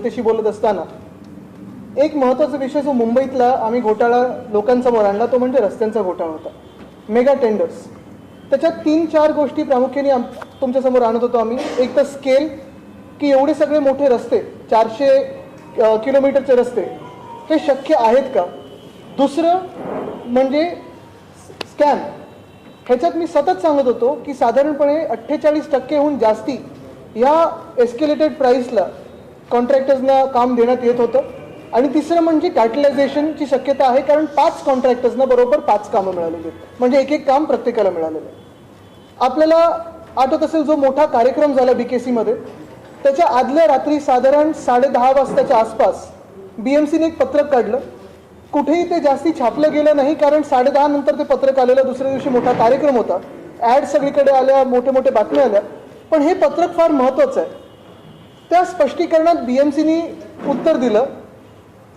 जनतेशी बोलत असताना एक महत्त्वाचा विषय जो मुंबईतला आम्ही घोटाळा लोकांसमोर आणला तो म्हणजे रस्त्यांचा घोटाळा होता. मेगा टेंडर्स, त्याच्यात 3-4 गोष्टी प्रामुख्याने तुमच्यासमोर आणत होतो आम्ही. एक तर स्केल, की एवढे सगळे मोठे रस्ते 400 किलोमीटरचे रस्ते हे शक्य आहेत का. दुसरं म्हणजे स्कॅम. ह्याच्यात मी सतत सांगत होतो की साधारणपणे 48%हून जास्ती या एस्केलेटेड प्राईसला कॉन्ट्रॅक्टर्सना काम देण्यात येत होतं. आणि तिसरं म्हणजे कॅटलायझेशनची शक्यता आहे, कारण 5 कॉन्ट्रॅक्टर्सना बरोबर 5 कामं मिळालेली आहेत, म्हणजे एक एक काम प्रत्येकाला मिळालेलं आहे. आपल्याला आठवत असेल जो मोठा कार्यक्रम झाला BKCमध्ये, त्याच्या आदल्या रात्री साधारण 10:30 वाजताच्या आसपास BMCने एक पत्रक काढलं. कुठेही ते जास्ती छापलं गेलं नाही, कारण 10:30 नंतर ते पत्रक आलेलं. दुसऱ्या दिवशी मोठा कार्यक्रम होता, ॲड सगळीकडे आल्या, मोठे मोठे बातम्या आल्या. पण हे पत्रक फार महत्त्वाचं आहे. त्या स्पष्टीकरणात BMCने उत्तर दिलं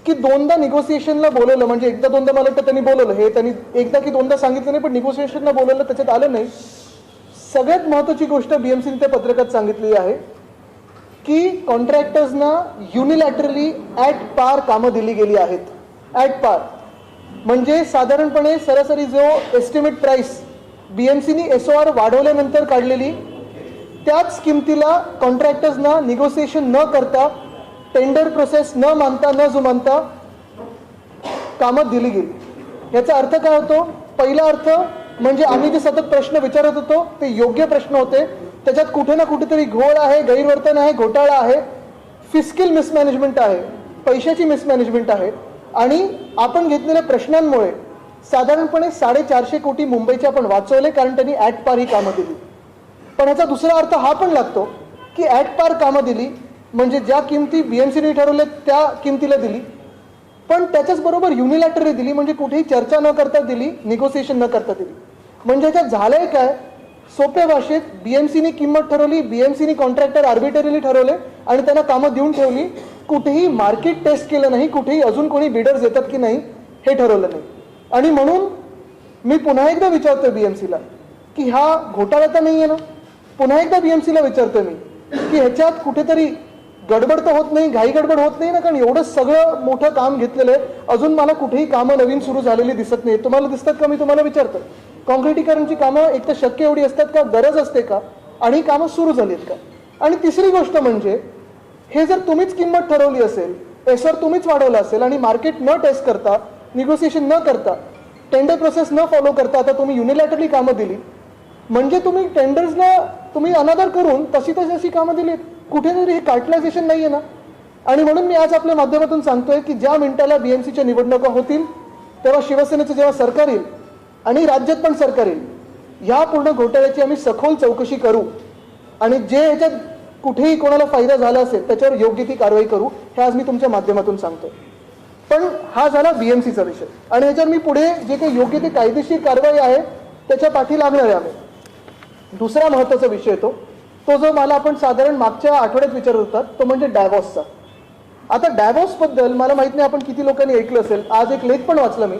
की 2दा निगोसिएशनला बोलवलं, म्हणजे एकदा दोनदा मला वाटतं त्यांनी बोलवलं, हे त्यांनी एकदा की दोनदा सांगितलं नाही, पण निगोसिएशनला बोलवलं, त्याच्यात आलं नाही. सगळ्यात महत्त्वाची गोष्ट BMCने त्या पत्रकात सांगितली आहे की कॉन्ट्रॅक्टर्सना युनिलॅटरली ॲट पार कामं दिली गेली आहेत. ॲट पार म्हणजे साधारणपणे सरासरी जो एस्टिमेट प्राईस BMCने SOR वाढवल्यानंतर काढलेली त्याच किमतीला कॉन्ट्रॅक्टर्सना निगोसिएशन न करता, टेंडर प्रोसेस न मानता, न जुमानता कामं दिली गेली. याचा अर्थ काय होतो? पहिला अर्थ म्हणजे आम्ही जे सतत प्रश्न विचारत होतो ते योग्य प्रश्न होते. त्याच्यात कुठे ना कुठेतरी घोळ आहे, गैरवर्तन आहे, घोटाळा आहे, फिस्कल मिसमॅनेजमेंट आहे, पैशाची मिसमॅनेजमेंट आहे. आणि आपण घेतलेल्या प्रश्नांमुळे साधारणपणे 450 कोटी मुंबईचे आपण वाचवले, कारण त्यांनी ॲट पार ही कामं दिली. पण ह्याचा दुसरा अर्थ हा पण लागतो की ॲट पार कामं दिली म्हणजे ज्या किमती BMCने ठरवल्या त्या किमतीला दिली, पण त्याच्याचबरोबर युनिलॅटरली दिली, म्हणजे कुठेही चर्चा न करता दिली, निगोसिएशन न करता दिली. म्हणजे ह्याच्यात झालंय काय? सोप्या भाषेत BMCने किंमत ठरवली, BMCने कॉन्ट्रॅक्टर आर्बिटरीली ठरवले आणि त्यांना कामं देऊन ठेवली. कुठेही मार्केट टेस्ट केलं नाही, कुठेही अजून कोणी बिडर्स येतात की नाही हे ठरवलं नाही. आणि म्हणून मी पुन्हा एकदा विचारतोय BMCला की हा घोटाळा तर नाही आहे ना. पुन्हा एकदा BMCला विचारतोय मी की ह्याच्यात कुठेतरी गडबड तर होत नाही, घाई गडबड होत नाही ना, कारण एवढं सगळं मोठं काम घेतलेलं आहे, अजून मला कुठेही कामं नवीन सुरू झालेली दिसत नाही. तुम्हाला दिसतात का? मी तुम्हाला विचारतो, कॉन्क्रिटीकरणची कामं एक तर शक्य एवढी असतात का, गरज असते का, आणि कामं सुरू झाली आहेत का? आणि तिसरी गोष्ट म्हणजे हे जर तुम्हीच किंमत ठरवली असेल, SOR तुम्हीच वाढवला असेल आणि मार्केट न टेस्ट करता, निगोसिएशन न करता, टेंडर प्रोसेस न फॉलो करता आता तुम्ही युनिलॅटरली कामं दिली, म्हणजे तुम्ही टेंडर्सला तुम्ही अनादर करून तशी तशी कामं दिलीत. कुठेतरी हे कॅटलायझेशन नाही आहे ना. आणि म्हणून मी आज आपल्या माध्यमातून सांगतोय की ज्या मिनिटाला BMCच्या निवडणुका होतील तेव्हा शिवसेनेचं जेव्हा सरकार येईल आणि राज्यात पण सरकार येईल, ह्या पूर्ण घोटाळ्याची आम्ही सखोल चौकशी करू आणि जे ह्याच्यात कुठेही कोणाला फायदा झाला असेल त्याच्यावर योग्य ती कारवाई करू, हे आज मी तुमच्या माध्यमातून सांगतोय. पण हा झाला BMCचा विषय आणि ह्याच्यावर मी पुढे जे काही योग्य ती कायदेशीर कारवाई आहे त्याच्या पाठी लागणार आहे आम्ही. दुसरा महत्त्वाचा विषय येतो तो जो मला आपण साधारण मागच्या आठवड्यात विचारत होतात, तो म्हणजे डायव्हॉर्सचा. आता डायव्हॉर्सबद्दल मला माहित नाही आपण किती लोकांनी ऐकलं असेल. आज एक लेख पण वाचला मी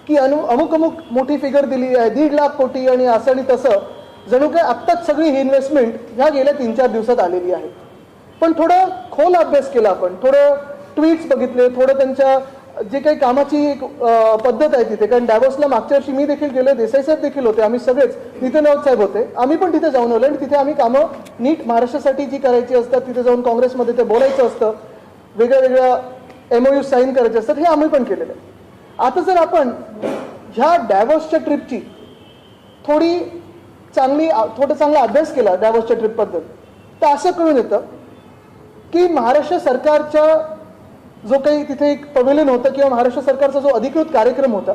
की अमुक मोठी फिगर दिली आहे, 1.5 लाख कोटी आणि असं आणि तसं, जणू काय आत्ताच सगळी ही इन्व्हेस्टमेंट ह्या गेल्या 3-4 दिवसात आलेली आहे. पण थोडं खोल अभ्यास केला आपण, थोडं ट्वीट्स बघितले, थोडं त्यांच्या जे काही कामाची एक पद्धत आहे तिथे, कारण डायव्हॉर्सला मागच्या वर्षी मी देखील गेलो, देसाई साहेब देखील होते, आम्ही सगळेच, नितीन राऊत साहेब होते, आम्ही पण तिथे जाऊन आलो आणि तिथे आम्ही कामं नीट महाराष्ट्रासाठी जी करायची असतात तिथे जाऊन काँग्रेसमध्ये ते बोलायचं असतं, वेगळ्या MOU साईन करायचे असतात, हे आम्ही पण केलेलं आहे. आता जर आपण ह्या डायव्हॉर्सच्या ट्रिपची थोडा चांगला अभ्यास केला डायव्हर्सच्या ट्रिपबद्दल, तर असं कळून येतं की महाराष्ट्र सरकारच्या जो काही तिथे एक पवेलियन होतं किंवा महाराष्ट्र सरकारचा जो अधिकृत कार्यक्रम होता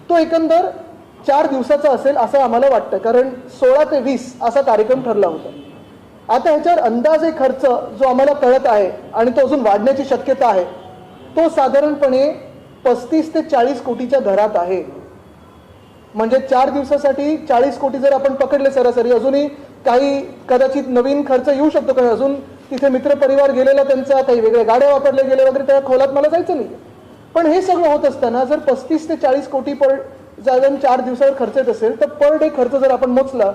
तो एकंदर 4 दिवसाचा असेल असं आम्हाला वाटतं, कारण 16 ते 20 असा कार्यक्रम ठरला होता. आता ह्याच्यावर अंदाजे खर्च जो आम्हाला कळत आहे आणि तो अजून वाढण्याची शक्यता आहे तो साधारणपणे 35 ते 40 कोटीच्या घरात आहे. म्हणजे 4 दिवसासाठी 40 कोटी जर आपण पकडले सरासरी, अजूनही काही कदाचित नवीन खर्च येऊ शकतो, कारण अजून तिथे मित्रपरिवार गेलेला त्यांचा, काही वेगळ्या गाड्या वापरल्या गेल्या वगैरे, त्या खोलात मला जायचं नाही. पण हे सगळं होत असताना जर 35 ते 40 कोटी साधारण 4 दिवसावर खर्च येत असेल तर पर डे खर्च जर आपण मोजला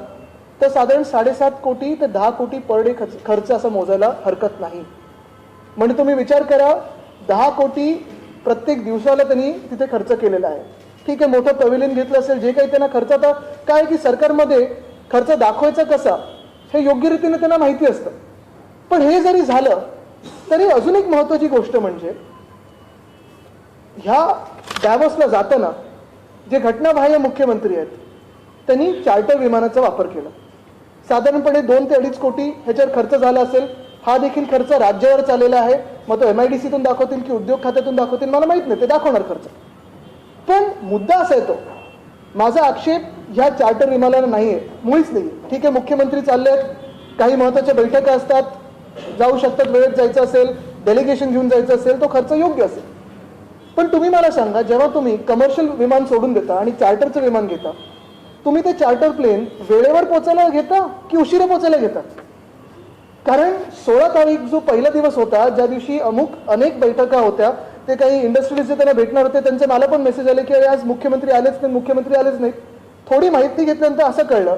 तर साधारण 7.5 कोटी ते 10 कोटी पर डे खर्च असं मोजायला हरकत नाही. म्हणजे तुम्ही विचार करा, 10 कोटी प्रत्येक दिवसाला त्यांनी तिथे खर्च केलेला आहे. ठीक आहे, मोठं पॅव्हिलियन घेतलं असेल, जे काही त्यांना खर्च, आता काय की सरकारमध्ये खर्च दाखवायचा कसा हे योग्य रीतीने त्यांना माहिती असतं. पण हे जरी झालं तरी अजून एक महत्त्वाची गोष्ट म्हणजे ह्या डॅव्होसला जाताना जे घटनाबाह्य मुख्यमंत्री आहेत त्यांनी चार्टर विमानाचा वापर केला. साधारणपणे 2 ते 2.5 कोटी ह्याच्यावर खर्च झाला असेल. हा देखील खर्च राज्यावर चाललेला आहे. मग तो MIDCतून दाखवतील की उद्योग खात्यातून दाखवतील मला माहित नाही, ते दाखवणार खर्च. पण मुद्दा असा येतो, माझा आक्षेप ह्या चार्टर विमानाला नाहीये, मुळीच नाही. ठीक आहे, मुख्यमंत्री चाललेत, काही महत्त्वाच्या बैठका असतात, जाऊ शकतात, वेळेत जायचं असेल, डेलिगेशन घेऊन जायचं असेल, तो खर्च योग्य असेल. पण तुम्ही मला सांगा, जेव्हा तुम्ही कमर्शियल विमान सोडून देता आणि चार्टरचं विमान घेता, तुम्ही ते चार्टर प्लेन वेळेवर पोचायला घेता की उशिरा पोचायला घेता? कारण 16 तारीख जो पहिला दिवस होता, ज्या दिवशी अनेक बैठका होत्या, ते काही इंडस्ट्रीजचे त्यांना भेटणार होते, त्यांचे मला पण मेसेज आले की आज मुख्यमंत्री आलेच नाहीत. थोडी माहिती घेतल्यानंतर असं कळलं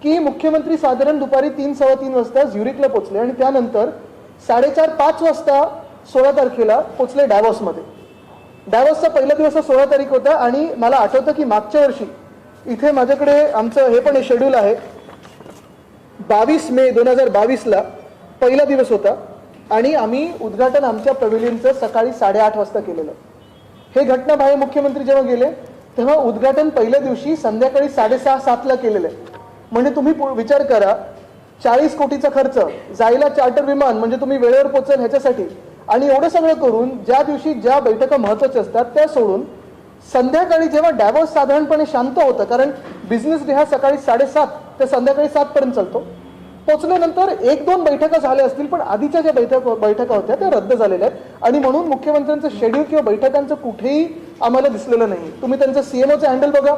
की मुख्यमंत्री साधारण दुपारी 3-3:15 वाजता झ्युरिकला पोचले आणि त्यानंतर 4:30-5 वाजता 16 तारखेला पोचले डॅव्हॉसमध्ये. डॅव्हॉसचा पहिला दिवस 16 तारीख होता आणि मला आठवतं की मागच्या वर्षी इथे माझ्याकडे आमचं हे पण शेड्यूल आहे, 22 मे 2022ला पहिला दिवस होता आणि आम्ही उद्घाटन आमच्या पॅव्हिलियनचं सकाळी 8:30 वाजता केलेलं. हे घटनाबाह्य मुख्यमंत्री जेव्हा गेले तेव्हा उद्घाटन पहिल्या दिवशी संध्याकाळी 6:30-7ला केलेलं आहे. म्हणजे तुम्ही विचार करा, 40 कोटीचा खर्च, जायला चार्टर विमान, म्हणजे तुम्ही वेळेवर पोहोचेल ह्याच्यासाठी, आणि एवढं सगळं करून ज्या दिवशी ज्या बैठका महत्त्वाच्या असतात त्या सोडून संध्याकाळी जेव्हा डॅव्होस साधारणपणे शांत होतं, कारण बिझनेस डे हा सकाळी 7:30 ते संध्याकाळी 7 पर्यंत चालतो, पोचल्यानंतर 1-2 बैठका झाल्या असतील, पण आधीच्या ज्या बैठका होत्या त्या रद्द झालेल्या आहेत. आणि म्हणून मुख्यमंत्र्यांचं शेड्यूल किंवा बैठकांचं कुठेही आम्हाला दिसलेलं नाही. तुम्ही त्यांचं CMOचं हँडल बघा,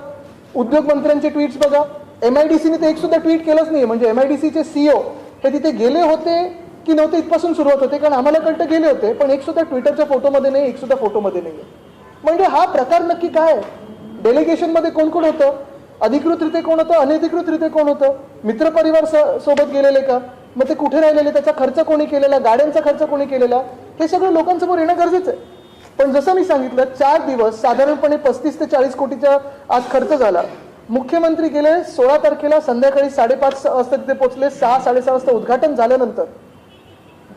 उद्योग मंत्र्यांचे ट्विट्स बघा, MIDCने ते एक सुद्धा ट्विट केलंच नाही. म्हणजे MIDCचे CEO हे तिथे गेले होते की नव्हते इथपासून सुरुवात होते, कारण आम्हाला कळतं गेले होते, पण एक सुद्धा ट्विटरच्या फोटोमध्ये नाही, एक सुद्धा फोटोमध्ये नाही. म्हणजे हा प्रकार नक्की काय? डेलिगेशनमध्ये कोण कोण होतं? अधिकृतरित्या कोण होतं? अनधिकृतरित्या कोण होतं? मित्रपरिवार सोबत गेलेले का? मग ते कुठे राहिलेले? त्याचा खर्च कोणी केलेला? गाड्यांचा खर्च कोणी केलेला? हे सगळं लोकांसमोर येणं गरजेचं आहे. पण जसं मी सांगितलं, 4 दिवस साधारणपणे 35 ते 40 कोटीचा आज खर्च झाला. मुख्यमंत्री गेले 16 तारखेला संध्याकाळी 5:30 वाजता तिथे पोहोचले. 6-6:30 वाजता उद्घाटन झाल्यानंतर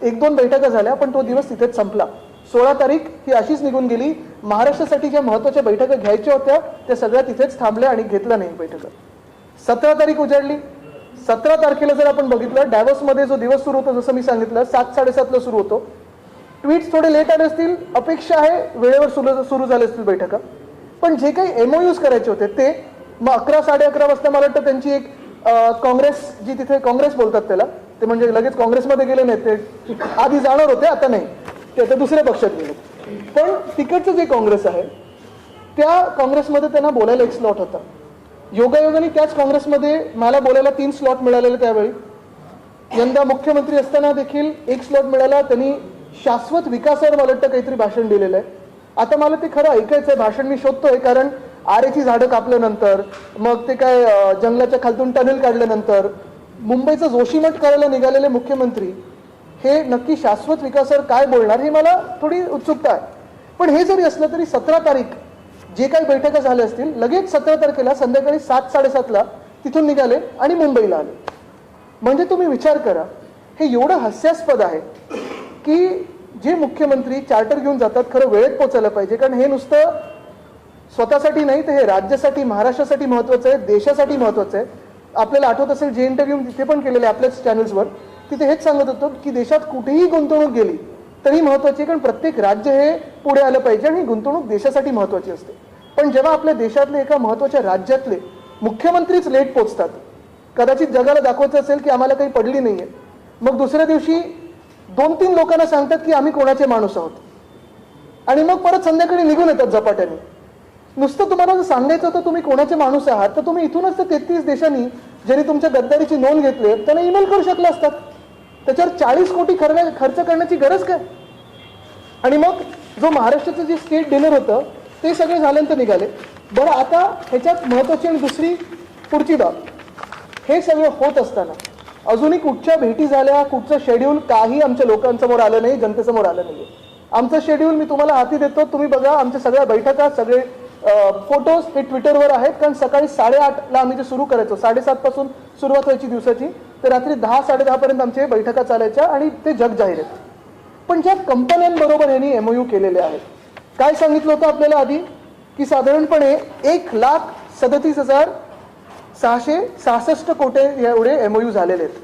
1-2 बैठका झाल्या, पण तो दिवस तिथेच संपला. 16 तारीख ही अशीच निघून गेली. महाराष्ट्रासाठी ज्या महत्त्वाच्या बैठका घ्यायच्या होत्या त्या सगळ्या तिथेच थांबल्या आणि घेतल्या नाही बैठका. 17 तारीख उजाडली. 17 तारखेला जर आपण बघितलं, डॅव्होसमध्ये जो दिवस सुरू होतो, जसं मी सांगितलं 7-7:30ला सुरू होतो. ट्विट्स थोडे लेट आले असतील, अपेक्षा आहे वेळेवर सुरू झाले असतील बैठका. पण जे काही MOUs करायचे होते ते मग 11-11:30 वाजता मला वाटतं त्यांची एक काँग्रेस, जी तिथे काँग्रेस बोलतात त्याला, ते म्हणजे लगेच काँग्रेसमध्ये गेले नाहीत, ते आधी जाणार होते, आता नाही, ते आता दुसऱ्या पक्षात गेले. पण तिकडचं जे काँग्रेस आहे त्या काँग्रेसमध्ये त्यांना बोलायला एक स्लॉट होता. योगायोगाने त्याच काँग्रेसमध्ये मला बोलायला 3 स्लॉट मिळालेले त्यावेळी. यंदा मुख्यमंत्री असताना देखील एक स्लॉट मिळाला. त्यांनी शाश्वत विकासावर मला वाटतं काहीतरी भाषण दिलेलं आहे. आता मला ते खरं ऐकायचं आहे भाषण, मी शोधतोय, कारण आरेची झाडं कापल्यानंतर, मग ते काय जंगलाच्या खालतून टनेल काढल्यानंतर मुंबईचं जोशीमठ करायला निघालेले मुख्यमंत्री हे नक्की शाश्वत विकासावर काय बोलणार हे मला थोडी उत्सुकता आहे. पण हे जरी असलं तरी 17 तारीख जे काही बैठका झाल्या असतील, लगेच 17 तारखेला संध्याकाळी 7-7:30ला तिथून निघाले आणि मुंबईला आले. म्हणजे तुम्ही विचार करा, हे एवढं हास्यास्पद आहे की जे मुख्यमंत्री चार्टर घेऊन जातात खरं वेळेत पोचायला पाहिजे, कारण हे नुसतं स्वतःसाठी नाही, तर हे राज्यासाठी, महाराष्ट्रासाठी महत्त्वाचं आहे, देशासाठी महत्त्वाचं आहे. आपल्याला आठवत असेल जे इंटरव्ह्यू तिथे पण केलेले आपल्याच चॅनल्सवर, तिथे हेच सांगत होतो की देशात कुठेही गुंतवणूक गेली तरी महत्त्वाची आहे, कारण प्रत्येक राज्य हे पुढे आलं पाहिजे आणि गुंतवणूक देशासाठी महत्त्वाची असते. पण जेव्हा आपल्या देशातले एका महत्त्वाच्या राज्यातले मुख्यमंत्रीच लेट पोचतात, कदाचित जगाला दाखवायचं असेल की आम्हाला काही पडली नाहीये, मग दुसऱ्या दिवशी 2-3 लोकांना सांगतात की आम्ही कोणाचे माणूस आहोत आणि मग परत संध्याकाळी निघून येतात झपाट्याने. नुसतं तुम्हाला जर सांगायचं होतं तुम्ही कोणाचे माणूस आहात, तर तुम्ही इथूनच तर 33 देशांनी ज्यांनी तुमच्या गद्दारीची नोंद घेतली त्यांना ईमेल करू शकले असतात. त्याच्यावर 40 कोटी खर्च करण्याची गरज काय? आणि मग जो महाराष्ट्राचं जे स्टेट डिनर होतं ते सगळे झाल्यानंतर निघाले. बरं, आता ह्याच्यात महत्त्वाची आणि दुसरी पुढची बाब, हे सगळं होत असताना अजूनही कुठच्या भेटी झाल्या, कुठचं शेड्यूल काही आमच्या लोकांसमोर आलं नाही, जनतेसमोर आलं नाही. आमचं शेड्यूल मी तुम्हाला हाती देतो, तुम्ही बघा. आमच्या सगळ्या बैठका, सगळे फोटोज हे ट्विटरवर आहेत. कारण सकाळी 8:30ला आम्ही जे सुरू करायचो, 7:30 पासून सुरुवात व्हायची दिवसाची, तर रात्री 10-10:30 पर्यंत आमच्या बैठका चालायच्या आणि ते जग जाहीर आहेत. पण ज्या कंपन्यांबरोबर यांनी MOU केलेले आहेत, काय सांगितलं होतं आपल्याला आधी, की साधारणपणे 1,37,666 कोटी एवढे MOU झालेले आहेत.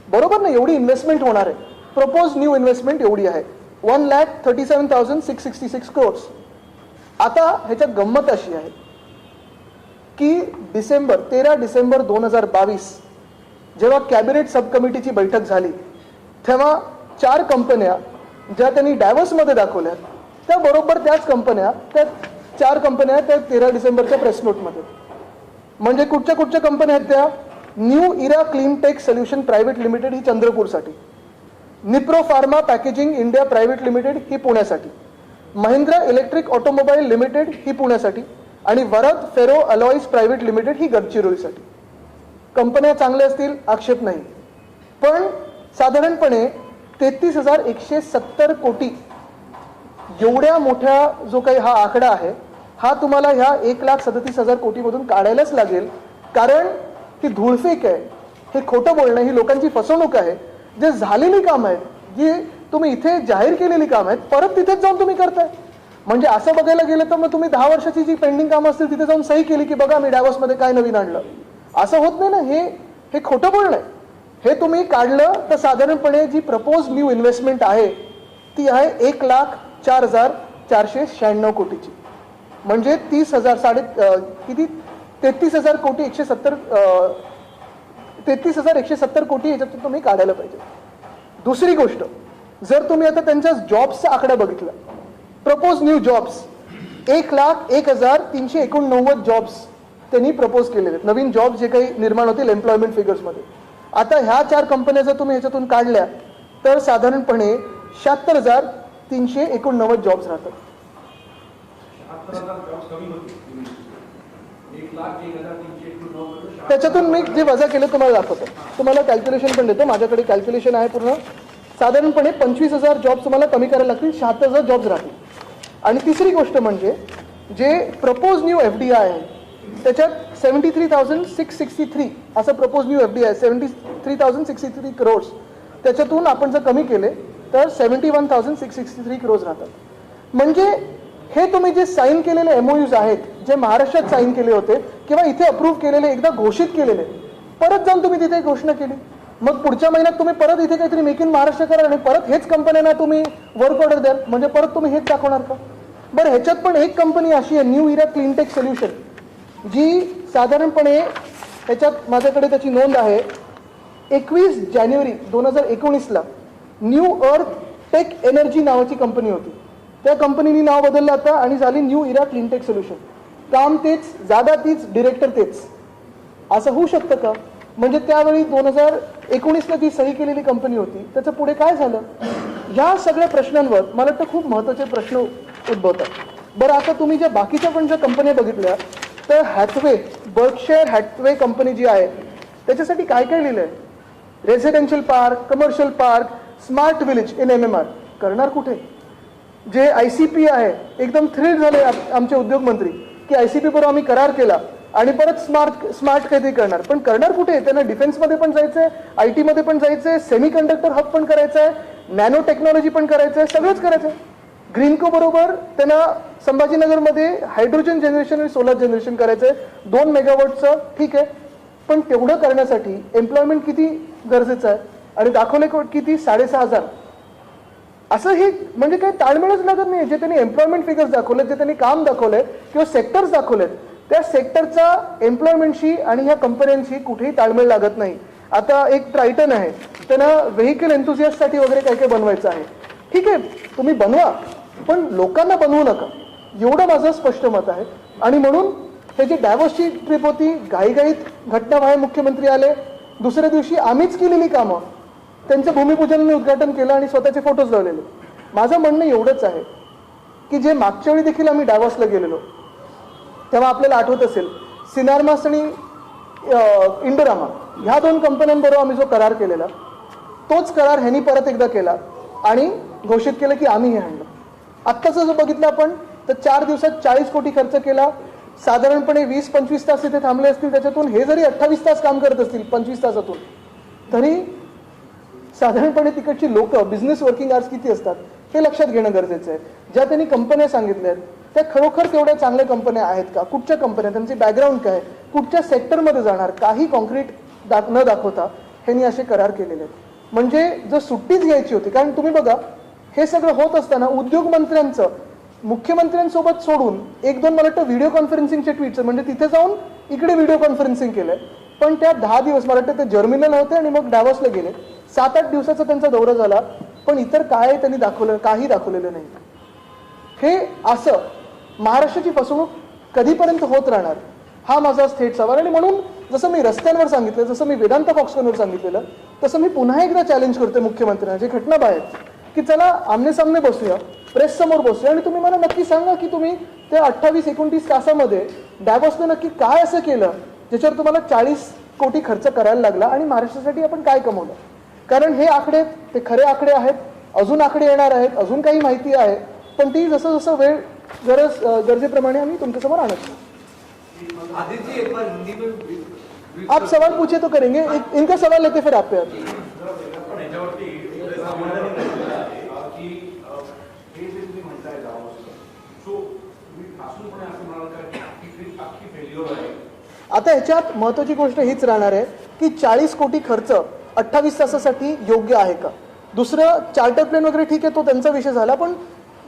बरोबर ना, एवढी इन्व्हेस्टमेंट होणार आहे. प्रपोज न्यू इन्व्हेस्टमेंट एवढी आहे, 1,37,666 crores. आता ह्याच्यात गंमत अशी आहे की 13 डिसेंबर 2022 जेव्हा कॅबिनेट सब कमिटीची बैठक झाली, तेव्हा 4 कंपन्या ज्या त्यांनी डॅव्हसमध्ये दाखवल्या, त्या बरोबर त्याच कंपन्या, त्या 4 कंपन्या त्या 13 डिसेंबरच्या प्रेस नोटमध्ये. म्हणजे कुठच्या कंपन्या आहेत त्या? New era clean tech solution private limited ही चंद्रपूरसाठी, Nipro pharma packaging India private limited ही पुण्यासाठी, महिंद्रा इलेक्ट्रिक ऑटोमोबाईल लिमिटेड ही पुण्यासाठी आणि Varad ferro alloys private limited ही गडचिरोलीसाठी. कंपन्या चांगल्या असतील, आक्षेप नाही. पण साधारणपणे 33,170 कोटी एवढ्या मोठ्या जो काही हा आकडा आहे, हा तुम्हाला ह्या 1,37,000 कोटीमधून काढायलाच लागेल. कारण ही धूळफेक आहे, हे खोटं बोलणं, ही लोकांची फसवणूक आहे. जे झालेली कामं आहेत, जी तुम्ही इथे जाहीर केलेली कामं आहेत, परत तिथेच जाऊन तुम्ही करताय. म्हणजे असं बघायला गेलं तर मग तुम्ही 10 वर्षाची जी पेंडिंग कामं असतील तिथे जाऊन सही केली की बघा मी डॅव्हसमध्ये काय नवीन आणलं, असं होत नाही ना. हे खोटं बोलणं आहे. हे तुम्ही काढलं तर साधारणपणे जी प्रपोज न्यू इन्व्हेस्टमेंट आहे ती आहे 1,04,496 कोटीची. म्हणजे 33,170 कोटी 33,170 कोटी याच्यातून तुम्ही काढायला पाहिजे. दुसरी गोष्ट, जर तुम्ही आता त्यांच्या जॉब्सचा आकडा बघितला, प्रपोज न्यू जॉब्स 1,01,389 जॉब्स त्यांनी प्रपोज केलेले आहेत, नवीन जॉब्स जे काही निर्माण होतील एम्प्लॉयमेंट फिगर्समध्ये. आता ह्या 4 कंपन्या जर तुम्ही ह्याच्यातून काढल्या तर साधारणपणे 76,389 जॉब्स राहतात. त्याच्यातून मी जे वजा केलं तुम्हाला दाखवतो, तुम्हाला कॅल्क्युलेशन पण देतो, माझ्याकडे कॅल्क्युलेशन आहे पूर्ण. साधारणपणे 25,000 जॉब्स तुम्हाला कमी करायला लागतील, 76,000 जॉब्स राहतील. आणि तिसरी गोष्ट म्हणजे जे प्रपोज न्यू FDI आहे त्याच्यात 73,663 असं प्रपोज न्यू FDI 73,663 crores, त्याच्यातून आपण जर कमी केले तर 71,663 crores राहतात. म्हणजे हे तुम्ही जे साईन केलेले MOUs आहेत, जे महाराष्ट्रात साईन केले होते किंवा इथे अप्रूव्ह केलेले, एकदा घोषित केलेले, परत जाऊन तुम्ही तिथे घोषणा केली, मग पुढच्या महिन्यात तुम्ही परत इथे काहीतरी मेक इन महाराष्ट्र करा आणि परत हेच कंपन्यांना तुम्ही वर्क ऑर्डर द्याल, म्हणजे परत तुम्ही हेच दाखवणार का? बरं, ह्याच्यात पण एक कंपनी अशी आहे, new era clean tech solution, जी साधारणपणे ह्याच्यात माझ्याकडे त्याची नोंद आहे, 21 जानेवारी 2019ला न्यू अर्थ टेक एनर्जी नावाची कंपनी होती. त्या कंपनीने नाव बदललं आता आणि झाली new era clean tech solution. काम तेच, जागा तीच, डिरेक्टर तेच. असं होऊ शकतं का? म्हणजे त्यावेळी 2019ला जी सही केलेली कंपनी होती त्याचं पुढे काय झालं? ह्या सगळ्या प्रश्नांवर मला वाटतं खूप महत्त्वाचे प्रश्न उद्भवतात. बरं, आता तुम्ही ज्या बाकीच्या पण ज्या कंपन्या बघितल्या तर हॅथवे, बर्कशायर हॅथवे कंपनी जी आहे त्याच्यासाठी काय काय लिहिलं आहे? Residential park, commercial park, smart village in MMR. करणार कुठे? जे ICP आहे, एकदम थ्रिल झाले आमचे उद्योगमंत्री की ICP बरोबर आम्ही करार केला आणि परत स्मार्ट काहीतरी करणार. पण करणार कुठे? त्यांना डिफेन्समध्ये पण जायचंय, IT मध्ये पण जायचंय, सेमीकंडक्टर हब पण करायचं आहे, नॅनो टेक्नॉलॉजी पण करायचं आहे, सगळंच करायचं आहे. ग्रीनको बरोबर त्यांना संभाजीनगरमध्ये हायड्रोजन जनरेशन आणि सोलर जनरेशन करायचं आहे, 2 मेगावॉटचं. ठीक आहे, पण तेवढं करण्यासाठी एम्प्लॉयमेंट किती गरजेचं आहे आणि दाखवले किती? 6,500. असं हे म्हणजे काही ताळमेळच लागत नाही. जे त्यांनी एम्प्लॉयमेंट फिगर्स दाखवलेत, जे त्यांनी काम दाखवलंय किंवा सेक्टर्स दाखवलेत, त्या सेक्टरचा एम्प्लॉयमेंटशी आणि ह्या कंपन्यांशी कुठेही ताळमेळ लागत नाही. आता एक ट्रायटन आहे, त्यांना व्हेकल एन्थुसियास्टसाठी वगैरे काय काय बनवायचं आहे. ठीक आहे, तुम्ही बनवा, पण लोकांना बनवू नका, एवढं माझं स्पष्ट मत आहे. आणि म्हणून हे जे डॅव्हसची ट्रिप होती, घाईघाईत घटनाबाहेर मुख्यमंत्री आले, दुसऱ्या दिवशी आम्हीच केलेली कामं, त्यांचं भूमिपूजन मी उद्घाटन केलं आणि स्वतःचे फोटोज लावलेले. माझं म्हणणं एवढंच आहे की जे मागच्या वेळी देखील आम्ही डॅव्हसला गेलेलो तेव्हा आपल्याला आठवत असेल, सिनार्मास आणि इंडोरामा ह्या 2 कंपन्यांबरोबर आम्ही जो करार केलेला तोच करार ह्यांनी परत एकदा केला आणि घोषित केलं की आम्ही हे आणलं. आत्ताचं जो बघितलं आपण तर 4 दिवसात 40 कोटी खर्च केला. साधारणपणे 20-25 तास इथे थांबले असतील. त्याच्यातून हे जरी 28 तास काम करत असतील 25 तासातून तरी साधारणपणे तिकडची लोक बिझनेस वर्किंग आवर्स किती असतात हे लक्षात घेणं गरजेचं आहे. ज्या त्यांनी कंपन्या सांगितल्या आहेत त्या खरोखर तेवढ्या चांगल्या कंपन्या आहेत का, कुठच्या कंपन्या, त्यांची बॅकग्राऊंड काय, कुठच्या सेक्टरमध्ये जाणार, काही कॉन्क्रीट न दाखवता ह्यांनी असे करार केलेले आहेत. म्हणजे जर सुट्टीच घ्यायची होती, कारण तुम्ही बघा हे सगळं होत असताना उद्योग मंत्र्यांचं मुख्यमंत्र्यांसोबत सोडून 1-2 मला वाटतं व्हिडिओ कॉन्फरन्सिंगचे ट्विट्स म्हणजे तिथे जाऊन इकडे व्हिडिओ कॉन्फरन्सिंग केलंय. पण त्या 10 दिवस मला वाटतं ते जर्मनीला होते आणि मग डॅव्हॉसला गेले. 7-8 दिवसाचा त्यांचा दौरा झाला पण इतर काय त्यांनी दाखवलं, काही दाखवलेलं नाही. हे असं महाराष्ट्राची फसवणूक कधीपर्यंत होत राहणार हा माझा थेट सवाल. आणि म्हणून जसं मी रस्त्यांवर सांगितलं, जसं मी वेदांत फॉक्सकॉनवर सांगितलेलं, तसं मी पुन्हा एकदा चॅलेंज करतोय मुख्यमंत्र्यांना जे घटना बाहेर की चला आमने सामने बसूया, प्रेस समोर बसूया आणि तुम्ही मला नक्की सांगा की तुम्ही त्या 28-29 तासामध्ये डॅव्हॉसने नक्की काय असं केलं ज्याच्यावर तुम्हाला 40 कोटी खर्च करायला लागला आणि महाराष्ट्रासाठी आपण काय कमवलं. कारण हे आकडे ते खरे आकडे आहेत, अजून आकडे येणार आहेत, अजून काही माहिती आहे, पण ती जसं जसं वेळ गरजेप्रमाणे आम्ही तुमच्यासमोर आणत. आप सवाल पूछे तो करेंगे, इनका सवाल लेते फिर आप पे आते. आता ह्याच्यात महत्वाची गोष्ट हीच राहणार आहे की 40 कोटी खर्च 28 तासासाठी योग्य आहे का. दुसरं चार्टर प्लेन वगैरे ठीक आहे, तो त्यांचा विषय झाला, पण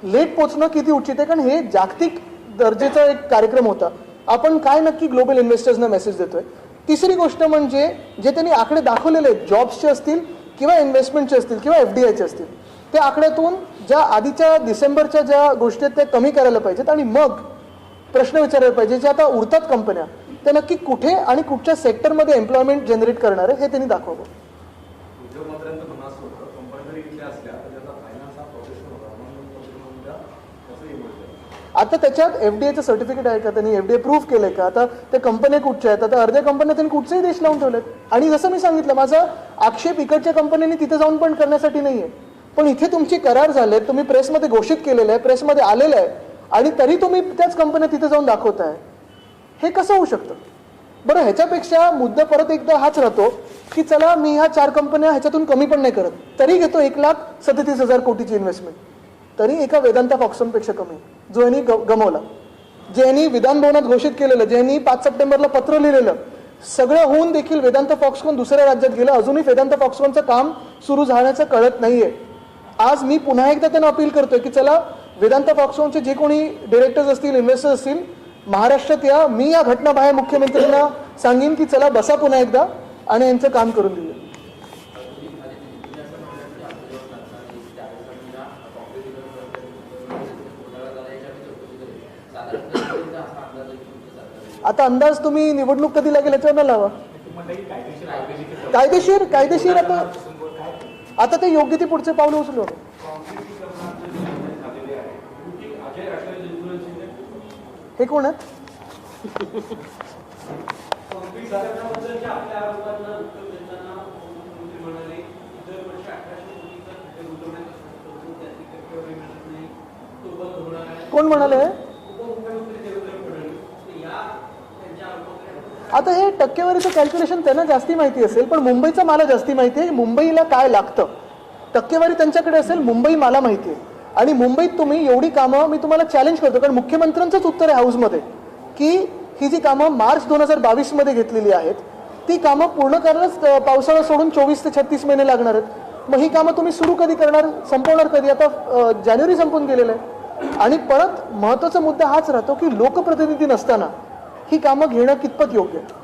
लेट पोचणं किती उचित आहे, कारण हे जागतिक दर्जेचा एक कार्यक्रम होता. आपण काय नक्की ग्लोबल इन्व्हेस्टर्सना मेसेज देतोय. तिसरी गोष्ट म्हणजे जे त्यांनी आकडे दाखवलेले आहेत, जॉब्सचे असतील किंवा इन्व्हेस्टमेंटचे असतील किंवा FDIचे असतील, त्या आकड्यातून ज्या आधीच्या डिसेंबरच्या ज्या गोष्टी आहेत त्या कमी करायला पाहिजेत आणि मग प्रश्न विचारायला पाहिजे जे आता उरतात कंपन्या त्या नक्की कुठे आणि कुठच्या सेक्टरमध्ये एम्प्लॉयमेंट जनरेट करणार आहे हे त्यांनी दाखवावं. आता त्याच्यात FDIचं सर्टिफिकेट आहे का, त्यांनी FDI प्रूव्ह केलंय का, आता त्या कंपन्या कुठच्या आहेत, आता अर्ध्या कंपन्या त्यांनी कुठचेही देश लावून ठेवलेत. आणि जसं मी सांगितलं माझा आक्षेप इकडच्या कंपन्यांनी तिथे जाऊन पण करण्यासाठी नाहीये, पण इथे तुमची करार झाले, तुम्ही प्रेसमध्ये घोषित केलेलं आहे, प्रेसमध्ये आलेलं आहे आणि तरी तुम्ही त्याच कंपन्या तिथे जाऊन दाखवताय. हे कसं होऊ शकतं बरं. ह्याच्यापेक्षा मुद्दा परत एकदा हाच राहतो की चला मी ह्या 4 कंपन्या ह्याच्यातून कमी पण नाही करत, तरी घेतो 1,37,000 कोटीची इन्व्हेस्टमेंट, तरी एका वेदांता फॉक्सकॉनपेक्षा कमी जो यांनी गमावला. जे यांनी विधान भवनात घोषित केलेलं, जे यांनी 5 सप्टेंबरला पत्र लिहिलेलं, सगळं होऊन देखील वेदांता फॉक्सकॉन दुसऱ्या राज्यात गेलं. अजूनही वेदांता फॉक्सकॉनचं काम सुरू झाल्याचं कळत नाहीये. आज मी पुन्हा एकदा त्यांना अपील करतोय की चला वेदांता फॉक्सकॉनचे जे कोणी डिरेक्टर्स असतील, इन्व्हेस्टर्स असतील, महाराष्ट्रात या. मी या घटना बाहेर मुख्यमंत्र्यांना सांगेन की चला बसा पुन्हा एकदा आणि यांचं काम करून देऊया. आता अंदाज तुम्ही निवडणूक कधी लागेल याच्यावर लावा. कायदेशीर आता ते योग्य ते पुढचे पावलं उचलू. हे कोण आहेत? कोण म्हणाले? आता हे टक्केवारीचं कॅल्क्युलेशन त्यांना जास्ती माहिती असेल, पण मुंबईचं मला जास्ती माहिती आहे. मुंबईला काय लागतं टक्केवारी त्यांच्याकडे असेल, मुंबई मला माहिती आहे. आणि मुंबईत तुम्ही एवढी कामं, मी तुम्हाला चॅलेंज करतो कारण मुख्यमंत्र्यांचंच उत्तर आहे हाऊसमध्ये की ही जी कामं मार्च 2022 मध्ये घेतलेली आहेत ती कामं पूर्ण करायलाच पावसाळा सोडून 24 ते 36 महिने लागणार आहेत. मग ही कामं तुम्ही सुरू कधी करणार, संपवणार कधी? आता जानेवारी संपून गेलेलं आहे. आणि परत महत्वाचा मुद्दा हाच राहतो की लोकप्रतिनिधी नसताना ही कामं घेणं कितपत योग्य आहे.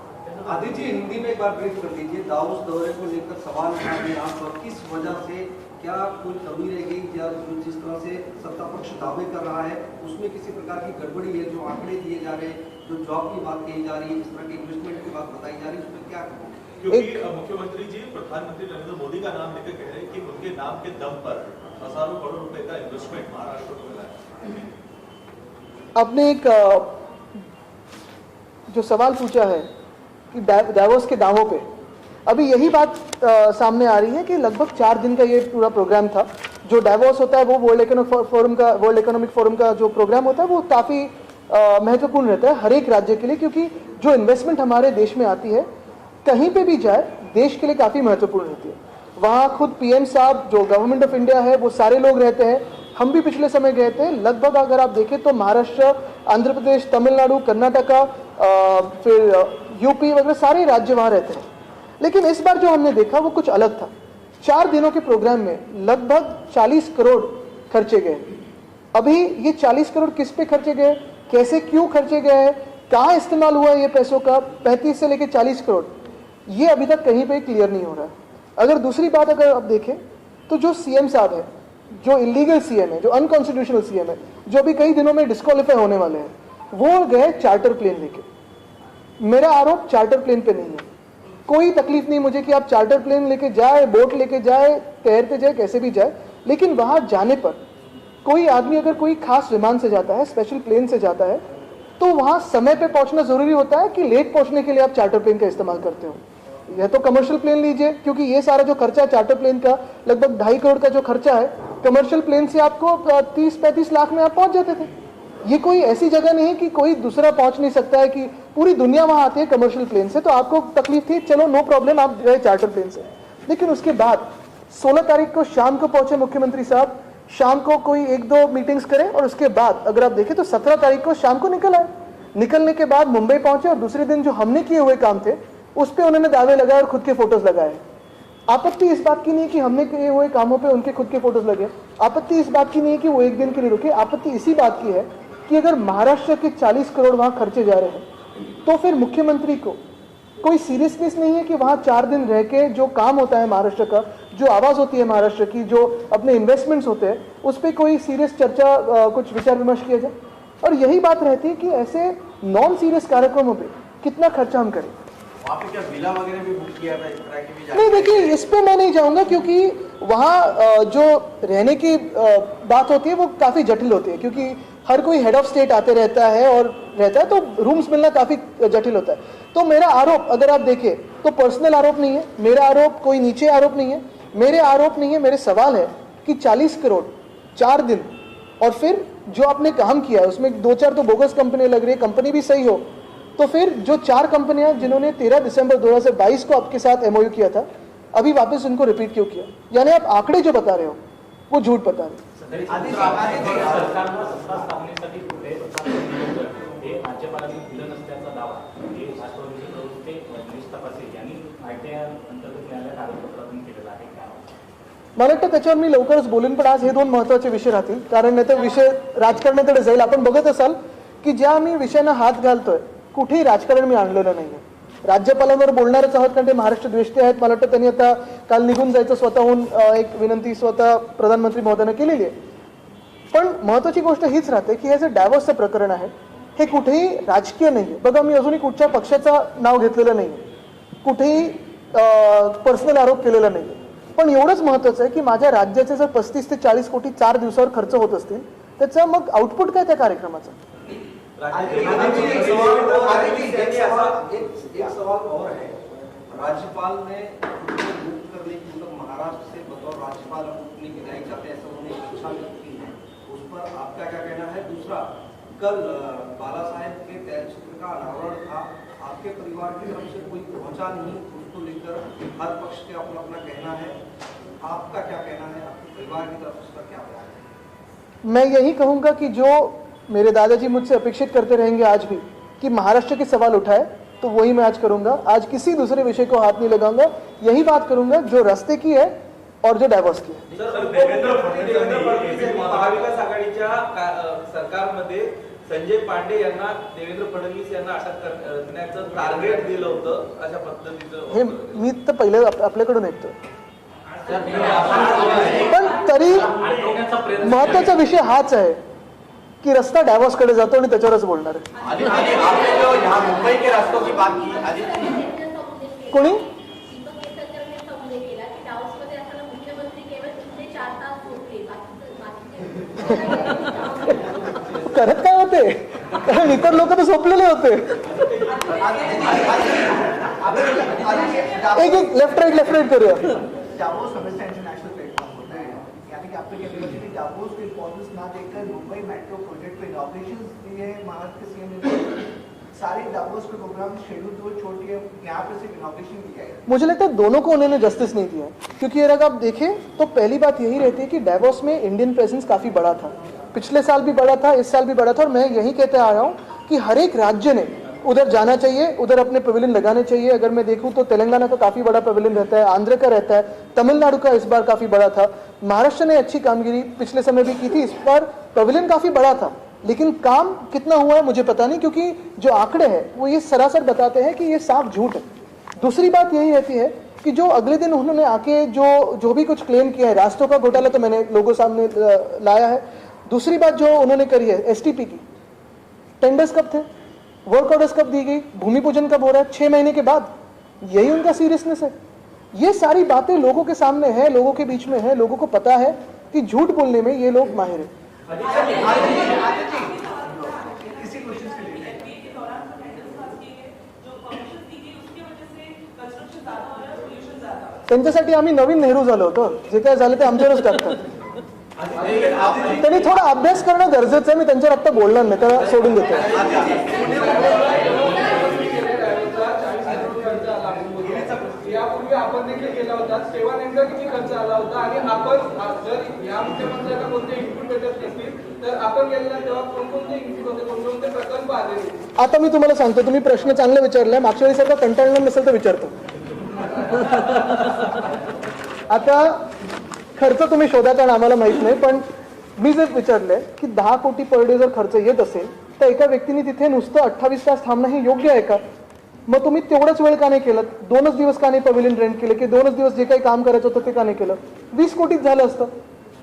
आदित्य जी हिंदी में एक बार ब्रीफ कर दीजिए. दाऊद दौरे को लेकर सवाल उठा है यहाँ पर, किस वजह से, क्या कोई कमी रह गई, या जिस तरह से सत्ता पक्ष दावे कर रहा है उसमें किसी प्रकार की गड़बड़ी है? जो आंकड़े दिए जा रहे हैं, जो जॉब की बात कही जा रही है, जिस तरह की इन्वेस्टमेंट की बात बताई जा रही है, उसमें क्या करें? क्योंकि मुख्यमंत्री जी प्रधानमंत्री नरेंद्र मोदी का नाम लेकर कह रहे हैं कि उनके नाम के दम पर हजारों करोड़ रुपए का इन्वेस्टमेंट महाराष्ट्र को मिला है. आपने एक जो सवाल पूछा है कि डावोस के दावों पे। अभी यही बात सामने आ रही है कि लगभग 4 दिन का ये पूरा प्रोग्राम था। जो डावोस होता है वो वर्ल्ड इकोनॉमिक फोरम का जो प्रोग्राम होता है वो काफ़ी महत्वपूर्ण रहता है हर एक राज्य के लिए, क्योंकि जो इन्वेस्टमेंट हमारे देश में आती है कहीं पे भी जाए देश के लिए काफ़ी महत्वपूर्ण रहती है। वहाँ खुद पीएम साहब जो गवर्नमेंट ऑफ इंडिया है वो सारे लोग रहते हैं, हम भी पिछले समय गए थे। लगभग अगर आप देखें तो महाराष्ट्र, आंध्र प्रदेश, तमिलनाडु, कर्नाटका, फिर यूपी वगैरह सारे राज्य वहाँ रहते हैं। लेकिन इस बार जो हमने देखा वो कुछ अलग था। 4 दिनों के प्रोग्राम में लगभग 40 करोड़ खर्चे गए। अभी ये 40 करोड़ किस पे खर्चे गए, कैसे क्यों खर्चे गए, कहाँ इस्तेमाल हुआ ये पैसों का, 35 से लेकर 40 करोड़, ये अभी तक कहीं पे क्लियर नहीं हो रहा है। अगर दूसरी बात अगर आप देखें तो जो सीएम साहब है, जो इलीगल सीएम है, जो अनकॉन्स्टिट्यूशनल सीएम है, जो अभी कई दिनों में डिस्क्वालीफाई होने वाले हैं, वो गए चार्टर प्लेन लेके। मेरा आरोप चार्टर प्लेन पे नहीं है, कोई तकलीफ नहीं मुझे कि आप चार्टर प्लेन लेके जाए, बोट लेके जाए, तैरते जाए, कैसे भी जाए, लेकिन वहां जाने पर कोई आदमी अगर कोई खास विमान से जाता है, स्पेशल प्लेन से जाता है, तो वहां समय पे पहुंचना जरूरी होता है कि लेट पहुंचने के लिए आप चार्टर प्लेन का इस्तेमाल करते हो। या तो कमर्शियल प्लेन लीजिए, क्योंकि ये सारा जो खर्चा है चार्टर प्लेन का लगभग 2.5 करोड़ का जो खर्चा है, कमर्शियल प्लेन से आपको 30-35 लाख में आप पहुंच जाते थे। ये कोई ऐसी जगह नहीं है कि कोई दूसरा पहुंच नहीं सकता है, कि पूरी दुनिया वहां आती है कमर्शियल प्लेन से, तो आपको तकलीफ थी, चलो नो प्रॉब्लम, आप गए चार्टर प्लेन से। लेकिन उसके बाद 16 तारीख को शाम को पहुंचे मुख्यमंत्री साहब, शाम को कोई 1-2 मीटिंग्स करें और उसके बाद अगर आप देखें तो 17 तारीख को शाम को निकल आए। निकलने के बाद मुंबई पहुंचे और दूसरे दिन जो हमने किए हुए काम थे उस पर उन्होंने दावे लगाए और खुद के फोटोज लगाए। आपत्ति इस बात की नहीं है कि हमने किए हुए कामों पे उनके खुद के फोटोज लगे, आपत्ति इस बात की नहीं है कि वो एक दिन के लिए रुके, आपत्ति इसी बात की है कि अगर महाराष्ट्र के 40 करोड़ वहां खर्चे जा रहे हैं तो फिर मुख्यमंत्री को कोई सीरियसनेस नहीं है कि वहां 4 दिन रह के जो काम होता है महाराष्ट्र का, जो आवाज होती है महाराष्ट्र की, जो अपने इन्वेस्टमेंट्स होते हैं, उस पर कोई सीरियस चर्चा, कुछ विचार विमर्श किया जाए। और यही बात रहती है कि ऐसे नॉन सीरियस कार्यक्रमों पे कितना खर्चा हम करें। वहाँ पे क्या विला वगैरह भी बुक किया था, इस तरह की भी? नहीं, देखिए इस पे मैं नहीं जाऊंगा, क्योंकि वहाँ जो रहने की बात होती है वो काफ़ी जटिल होती है, क्योंकि हर कोई हेड ऑफ स्टेट आते रहता है और रहता है, तो रूम्स मिलना काफ़ी जटिल होता है। तो मेरा आरोप अगर आप देखें तो पर्सनल आरोप नहीं है, मेरा आरोप कोई नीचे आरोप नहीं है, मेरे आरोप नहीं है, मेरे सवाल है कि 40 करोड़ 4 दिन, और फिर जो आपने काम किया है उसमें 2-4 तो बोगस कंपनी लग रही है, कंपनी भी सही हो, तो फिर जो 4 कंपनियां जिन्होंने 13 दिसंबर 2022 को आपके साथ एमओयू किया था, अभी वापस उनको रिपीट क्यों किया? यानी आप आंकड़े जो बता रहे हो वो झूठ बता रहे हो। मला वाटतं त्याच्यावर मी लवकरच बोलेन, पण आज हे 2 महत्त्वाचे विषय राहतील, कारण नाही तर विषय राजकारणाकडे जाईल। आपण बघत असाल की ज्या मी विषयांना हात घालतोय कुठेही राजकारण मी आणलेलं नाहीये। राज्यपालांवर बोलणारच आहोत कारण ते महाराष्ट्र द्वेष्टी आहेत। मला वाटतं त्यांनी आता काल निघून जायचं स्वतःहून एक विनंती स्वतः प्रधानमंत्री महोदयांना केलेली आहे। पण महत्त्वाची गोष्ट हीच राहते की हे जे डायव्होर्सचं प्रकरण आहे हे कुठेही राजकीय नाहीये। बघा, मी अजूनही कुठच्या पक्षाचं नाव घेतलेलं नाहीये, कुठेही पर्सनल आरोप केलेला नाहीये, पण एवढंच महत्त्वाचं आहे की माझ्या राज्याचे जर 35 ते 40 कोटी 4 दिवसावर खर्च होत असतील, त्याचं मग आउटपुट काय त्या कार्यक्रमाचं? एक सवाल और है, राज्यपाल ने मुक्त करने की, मतलब महाराष्ट्र से बतौर राज्यपाल अपनी विदाई चाहते हैं, ऐसा उन्होंने इच्छा व्यक्त की है, उस पर आपका क्या कहना है? दूसरा, कल बाला साहेब के तैलचित्र का अनावरण था, आपके परिवार की तरफ से कोई पहुंचा नहीं, उसको लेकर हर पक्ष के अपना अपना कहना है, आपका क्या कहना है? आपके परिवार की तरफ उसका क्या बयान है? मैं यही कहूंगा कि जो मेरे दादाजी मुझसे अपेक्षित करते रहेंगे आज भी कि महाराष्ट्र के सवाल उठाए, तो वही मैं आज करूंगा। आज किसी दूसरे विषय को हाथ नहीं लगाऊंगा, यही बात करूंगा जो रास्ते की है और जो डायव्हर्स की है। देवेंद्र फडणवीस यांनी महाविकास आघाडीच्या सरकारमध्ये संजय पांडे यांना, देवेंद्र फडणवीस यांना अटक करण्याचं टार्गेट दिलं होतं, अशा पद्धतीचं हे मी तर पहिले आपल्याकडून ऐकतोय, पण तरी महत्वाचा विषय हाच आहे कि रास्ता डायव्होर्स कडे जातो आणि त्याच्यावरच बोलणार आहे। मुंबई के रास्तों की बात की कोणी करत काय होते, कारण इतर लोक तर झोपलेले होते। एक एक लेफ्ट राइट करूया. डावोस हमेशा इंटरनेशनल प्लेटफॉर्म होता है, यानी कि आपने कहते हैं डावोस को इम्पोर्टेंस ना देकर मुंबई मेट्रो प्रोजेक्ट पे इनॉग्रेशन दिए हैं महाराष्ट्र के सीएम ने, सारे डावोस के प्रोग्राम शेड्यूल तो छोड़ के यहाँ पे सिर्फ इनॉग्रेशन किया है. मुझे लगता है दोनों को उन्होंने जस्टिस नहीं दिया, क्योंकि अगर आप देखें तो पहली बात यही रहती है कि डावोस में इंडियन प्रेजेंस काफी बड़ा था, पिछले साल भी बड़ा था, इस साल भी बड़ा था, और मैं यही कहते आ रहा हूँ कि हर एक राज्य ने उधर जाना चाहिए, उधर अपने पवेलियन लगाने चाहिए. अगर मैं देखूं तो तेलंगाना का काफी बड़ा पवेलियन रहता है, आंध्र का रहता है, तमिलनाडु का इस बार काफी बड़ा था, महाराष्ट्र ने अच्छी कामगिरी पिछले समय भी की थी, इस बार पवेलियन काफी बड़ा था, लेकिन काम कितना हुआ है मुझे पता नहीं, क्योंकि जो आंकड़े हैं वो ये सरासर बताते हैं कि ये साफ झूठ है. दूसरी बात यही रहती है कि जो अगले दिन उन्होंने आके जो भी कुछ क्लेम किया है, रास्तों का घोटाला तो मैंने लोगों सामने लाया है. दूसरी बात जो उन्होंने करी है एसटीपी की, टेंडर्स कब थे, वर्क ऑर्डर्स कब दी गई, भूमि पूजन कब हो रहा है, 6 महीने के बाद, यही उनका सीरियसनेस है. ये सारी बातें लोगों के सामने है, लोगों के बीच में है, लोगों को पता है कि झूठ बोलने में ये लोग माहिर है. इसी क्वेश्चन के लिए त्यांच्यासाठी आम्ही नवीन नेहरू झालो होतो, जे काय झालं ते आमच्यावरच टाकतात. त्यांनी थोडा अभ्यास करणं गरजेचं आहे. मी त्यांच्यावर आता बोलणार नाही, त्याला सोडून देतो. यापूर्वी आपण देखील केला होता, तेव्हा नेमका किती खर्च आला होता, आणि आपण जर या मुख्यमंत्र्यांना कोणते इनपुट भेटत नसतील तर आपण गेलेला तेव्हा कोणकोणते इनपुट होते, कोणकोणते प्रकल्प आलेले. आता मी तुम्हाला सांगतो, तुम्ही प्रश्न चांगला विचारलाय, मागच्या वेळी सारखा कंटाळणार नसेल तर विचारतो. आता खर्च तुम्ही शोधा, कारण आम्हाला माहित नाही, पण मी जर विचारलंय की 10 कोटी पर डे जर खर्च येत असेल तर एका व्यक्तीने तिथे नुसतं 28 तास थांबणं हे योग्य आहे का? मग तुम्ही तेवढाच वेळ का नाही केलं, 2च दिवस का नाही पवेलियन रेंट केले, की 2च दिवस जे काही काम करायचं होतं ते का नाही केलं? 20 कोटीत झालं असतं.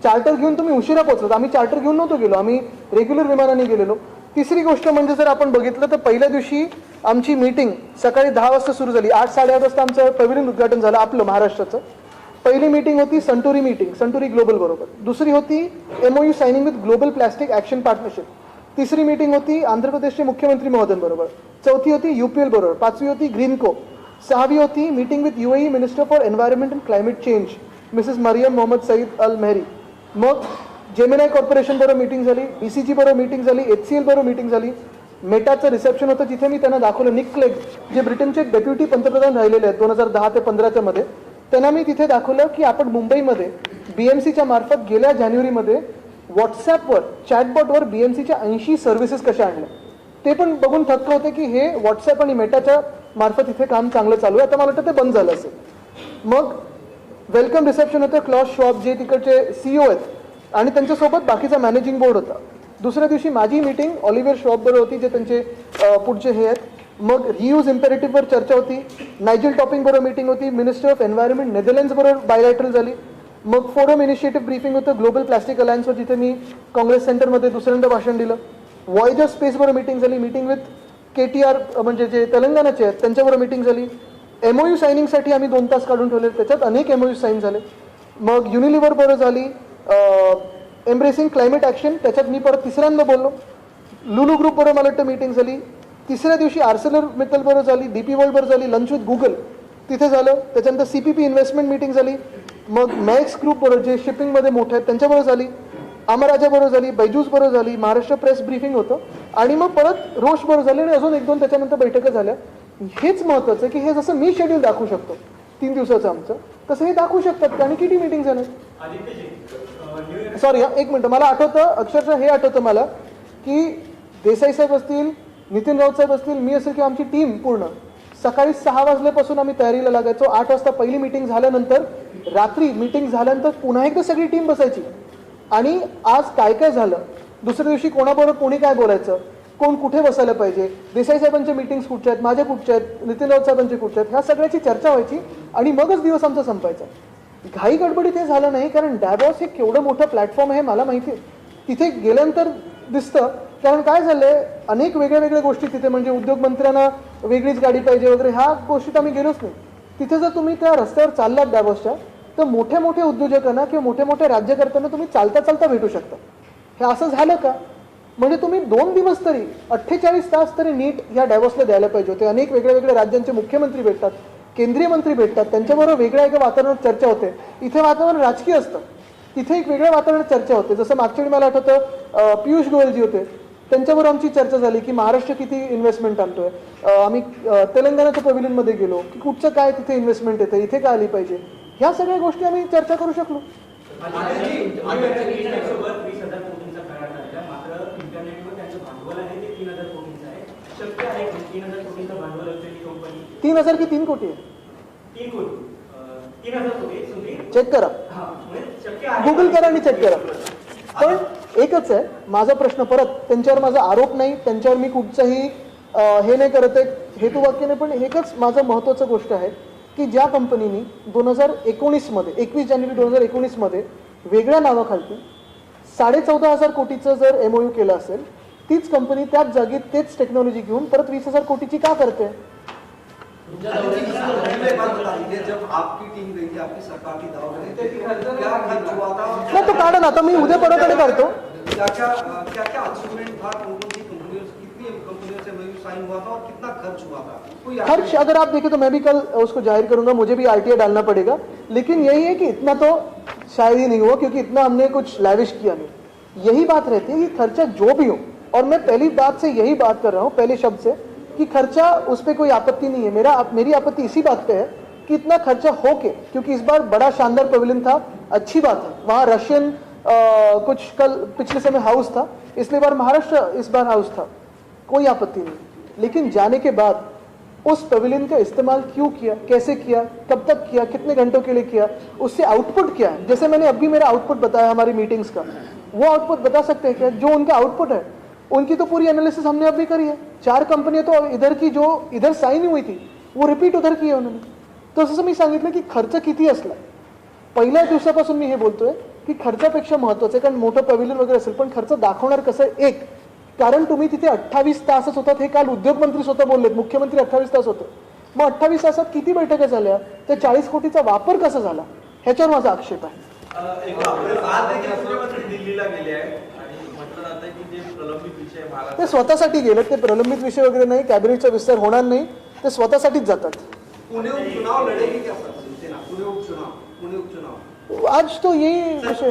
चार्टर घेऊन तुम्ही उशिरा पोहोचलात, आम्ही चार्टर घेऊन नव्हतो गेलो, आम्ही रेग्युलर विमानाने गेलेलो. तिसरी गोष्ट म्हणजे जर आपण बघितलं तर पहिल्या दिवशी आमची मीटिंग सकाळी 10 वाजता सुरू झाली, 8-8:30 वाजता आमचं पवेलियन उद्घाटन झालं आपलं महाराष्ट्राचं. पहिली मीटिंग होती संटुरी मीटिंग, संटुरी ग्लोबल बरोबर. दुसरी होती MOU signing with global plastic action partnership. तिसरी मीटिंग होती आंध्र प्रदेशचे मुख्यमंत्री महोदयांबरोबर. चौथी होती UPL बरोबर. 5वी होती ग्रीनको. 6वी होती meeting with UAE minister for environment and climate change Mrs Mariam Mohammed Saeed Al Mehairi. मग जेमिनाय कॉर्पोरेशन बरोबर मीटिंग झाली, BCG बरोबर मीटिंग झाली, HCL बरोबर मीटिंग झाली. मेटाचं रिसेप्शन होतं, जिथे मी त्यांना दाखवलं निक क्लेग, जे ब्रिटनचे डेप्युटी पंतप्रधान राहिलेले आहेत 2010 ते 15 मध्ये. त्यांना मी तिथे दाखवलं की आपण मुंबईमध्ये BMCच्या मार्फत गेल्या जानेवारीमध्ये व्हॉट्सॲपवर चॅटबॉटवर BMCच्या 80 सर्व्हिसेस कशा आणल्या, ते पण बघून थक्क होते की हे व्हॉट्सॲप आणि मेटाच्या मार्फत इथे काम चांगलं चालू आहे. आता मला वाटतं ते बंद झालं असेल. मग वेलकम रिसेप्शन होतं, क्लॉस श्वॉब जे तिकडचे CEO आहेत आणि त्यांच्यासोबत बाकीचा मॅनेजिंग बोर्ड होता. दुसऱ्या दिवशी माझी मीटिंग ऑलिव्हियर श्वॉब बरोबर होती, जे त्यांचे पुढचे हे आहेत. मग रियूज इम्पेरेटिव्हवर चर्चा होती, नायजेल टॉपिंग बरोबर मीटिंग होती, मिनिस्टर ऑफ एन्व्हायरमेंट नेदरलँड्स बरोबर बायलॅटरल झाली. मग फोरम इनिशिएटिव्ह ब्रीफिंग होतं ग्लोबल प्लास्टिक अलायन्सवर, जिथे मी काँग्रेस सेंटरमध्ये दुसऱ्यांदा भाषण दिलं. वॉयजर स्पेस बरोबर मीटिंग झाली, मीटिंग विथ KTR म्हणजे जे तेलंगणाचे आहेत त्यांच्याबरोबर मीटिंग झाली. MOU सायनिंगसाठी आम्ही 2 तास काढून ठेवले, त्याच्यात अनेक MOU साईन झाले. मग युनिलिव्हर बरोबर झाली, एम्ब्रेसिंग क्लायमेट ॲक्शन, त्याच्यात मी परत तिसऱ्यांदा बोललो. लुलू ग्रुप बरोबर मला वाटतं मीटिंग झाली. तिसऱ्या दिवशी आर्सेलर मित्तल बरोबर झाली, DP वर्ल्ड बरोबर झाली, लंच विथ गुगल तिथे झालं. त्याच्यानंतर CPP इन्व्हेस्टमेंट मीटिंग झाली. मग मॅक्स ग्रुप बरोबर जे शिपिंगमध्ये मोठे आहेत त्यांच्याबरोबर झाली. अमराजा बरोबर झाली, बैजूस बरोबर झाली, महाराष्ट्र प्रेस ब्रीफिंग होतं. आणि मग परत रोष बरोबर झाली आणि अजून 1-2 त्याच्यानंतर बैठका झाल्या. हेच महत्त्वाचं की हे जसं मी शेड्यूल दाखवू शकतो 3 दिवसाचं आमचं, तसं हे दाखवू शकतात. आणि किती मीटिंग झाल्या. सॉरी एक मिनटं, मला आठवतं अक्षरशः हे आठवतं मला की देसाई साहेब असतील, नितीन राऊत साहेब असतील, मी असेल किंवा आमची टीम पूर्ण सकाळी 6 वाजल्यापासून आम्ही तयारीला लागायचो. 8 वाजता पहिली मीटिंग झाल्यानंतर रात्री मीटिंग झाल्यानंतर पुन्हा एकदा सगळी टीम बसायची आणि आज काय काय झालं, दुसऱ्या दिवशी कोणाबरोबर कोणी काय बोलायचं, कोण कुठे बसायला पाहिजे, देसाई साहेबांच्या मीटिंग्स कुठच्या आहेत, माझ्या कुठच्या आहेत, नितीन राऊत साहेबांचे कुठच्या आहेत, ह्या सगळ्याची चर्चा व्हायची आणि मगच दिवस आमचा संपायचा. घाई गडबडीत हे झालं नाही, कारण डॅबॉस हे केवढं मोठं प्लॅटफॉर्म आहे मला माहिती आहे. तिथे गेल्यानंतर दिसतं, कारण काय झालंय अनेक वेगळ्या गोष्टी तिथे, म्हणजे उद्योग मंत्र्यांना वेगळीच गाडी पाहिजे वगैरे, ह्या गोष्टीत आम्ही गेलोच नाही. तिथे जर तुम्ही त्या रस्त्यावर चाललात डॅबॉसच्या, तर मोठ्या उद्योजकांना किंवा मोठ्या राज्यकर्त्यांना तुम्ही चालता भेटू शकता. हे असं झालं का? म्हणजे तुम्ही 2 दिवस तरी 48 तास तरी नीट ह्या डायव्होर्सला द्यायला पाहिजे होते. अनेक वेगळ्या वेगळ्या राज्यांचे मुख्यमंत्री भेटतात, केंद्रीय मंत्री भेटतात, त्यांच्याबरोबर वेगळ्या एका वातावरणात चर्चा होते. इथे वातावरण राजकीय असतं, तिथे एक वेगळ्या वातावरणात चर्चा होते. जसं मागच्या वेळी मला आठवतं पियुष गोयलजी होते, त्यांच्याबरोबर आमची चर्चा झाली की महाराष्ट्र किती इन्व्हेस्टमेंट आणतोय. आम्ही तेलंगणाच्या पॅव्हिलियनमध्ये गेलो की कुठचं काय तिथे इन्व्हेस्टमेंट येते, इथे काय आली पाहिजे, ह्या सगळ्या गोष्टी आम्ही चर्चा करू शकलो. सोबत 20,000 कोटींचा करार झाला, मात्र इंटरनेटवर त्यांचं भांडवल आहे ते 3,000 कोटींचं आहे. शक्य आहे की 3,000 कोटींचं भांडवल असलेली कंपनी 3,000 की 3 कोटी आहे? 3 कोटी 3,000 कोटी सुधी चेक करा, शक्य आहे. गुगल करा आणि चेक करा. पण एकच आहे माझा प्रश्न, परत त्यांच्यावर माझा आरोप नाही, त्यांच्यावर मी कुठचंही हे नाही करत आहे, हेतुवाक्य नाही, पण एकच माझं महत्त्वाचं गोष्ट आहे की ज्या कंपनीनी 2019 21 जानेवारी 2019 वेगळ्या नावाखालती 14,500 कोटीचं जर MOU केलं असेल, तीच कंपनी त्याच जागी तेच टेक्नॉलॉजी घेऊन परत 20,000 कोटीची का करते? जब आपकी टीम गई थी, आपकी सरकार की दाव गई थी, क्या खर्च हुआ था? नाही तो काढा ना, आता मी उद्या परत काढतो. क्या क्या अचीवमेंट था, कौन सी कंपनियों से, कितनी कंपनियों से MOU साइन हुआ था और कितना खर्च हुआ था? कोई खर्च अगर आप देखें तो मैं भी कल उसको जाहिर करूंगा, मुझे भी RTI डालना पड़ेगा, लेकिन यही है कि इतना तो शायद ही नहीं हुआ क्योंकि इतना हमने कुछ लैविश किया नहीं. यही बात रहती है कि खर्चा जो भी हो, और मैं पहली बात से यही बात कर रहा हूँ, पहले शब्द से, कि खर्चा उस पर कोई आपत्ति नहीं है. मेरी आपत्ति इसी बात पे है कि इतना खर्चा हो के, क्योंकि इस बार बड़ा शानदार पवेलियन था, अच्छी बात है, वहाँ रशियन कुछ कल पिछले समय हाउस था, इसलिए बार महाराष्ट्र इस बार हाउस था, कोई आपत्ति नहीं. लेकिन जाने के बाद उस पवेलियन का इस्तेमाल क्यों किया, कैसे किया, कब तक किया, कितने घंटों के लिए किया, उससे आउटपुट क्या है? जैसे मैंने अभी मेरा आउटपुट बताया हमारी मीटिंग्स का, वो आउटपुट बता सकते हैं क्या? जो उनका आउटपुट है उनकी तो पूरी एनालिसिस हमने अभी करी है. 4 कंपनियां तो इधर की जो इधर साइन हुई थी वो रिपीट उधर की आहे उन्होंने. तसं मी सांगितलं की खर्च किती असला, पहिल्या दिवसापासून मी हे बोलतोय की खर्चापेक्षा महत्त्वाचं आहे, कारण मोठं पॅव्हिलियन वगैरे असेल, पण खर्च दाखवणार कसं? एक कारण तुम्ही तिथे 28 तासच होतात, हे काल उद्योगमंत्री स्वतः बोललेत, मुख्यमंत्री 28 तास होते. मग 28 तासात किती बैठका झाल्या, त्या 40 कोटीचा वापर कसा झाला, ह्याच्यावर माझा आक्षेप आहे. आज देखील मुख्यमंत्री दिल्लीला गेले आहेत आणि म्हटलं जातं की जे प्रलंबित विषय महाराष्ट्र ते स्वतःसाठी गेलेत, ते प्रलंबित विषय वगैरे नाही, कॅबिनेटचा विस्तार होणार नाही, ते स्वतःसाठीच जातात. पुणे उपचुनाव लड़ेगी क्या सर शिवसेना? पुणे उपचुनाव आज तो यही विषय,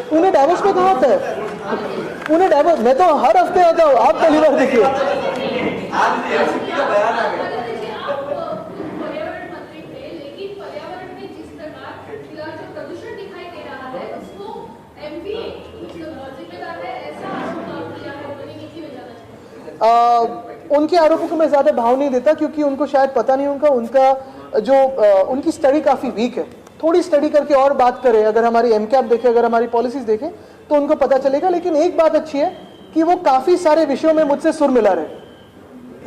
पुणे डायवर्स में कहाँ होता है? पुणे डायवर्स मैं तो हर हफ्ते आता हूँ, आप पहली बार देखिए. आज एनसीपी का बयान आ गया. पर्यावरण मंत्री थे, लेकिन पर्यावरण में जिस प्रकार जो प्रदूषण दिखाई दे रहा है उसको MPA जिम्मेदार है, ऐसा आरोप किया है उन्होंने. किसी वजह से उनके आरोपों को मैं ज्यादा भाव नहीं देता, क्योंकि उनको शायद पता नहीं उनका जो उनकी स्टडी काफी वीक है. थोड़ी स्टडी करके और बात करें, अगर हमारी MCAP देखें, अगर हमारी पॉलिसीज देखें तो उनको पता चलेगा. लेकिन एक बात अच्छी है कि वो काफी सारे विषयों में मुझसे सुर मिला रहे.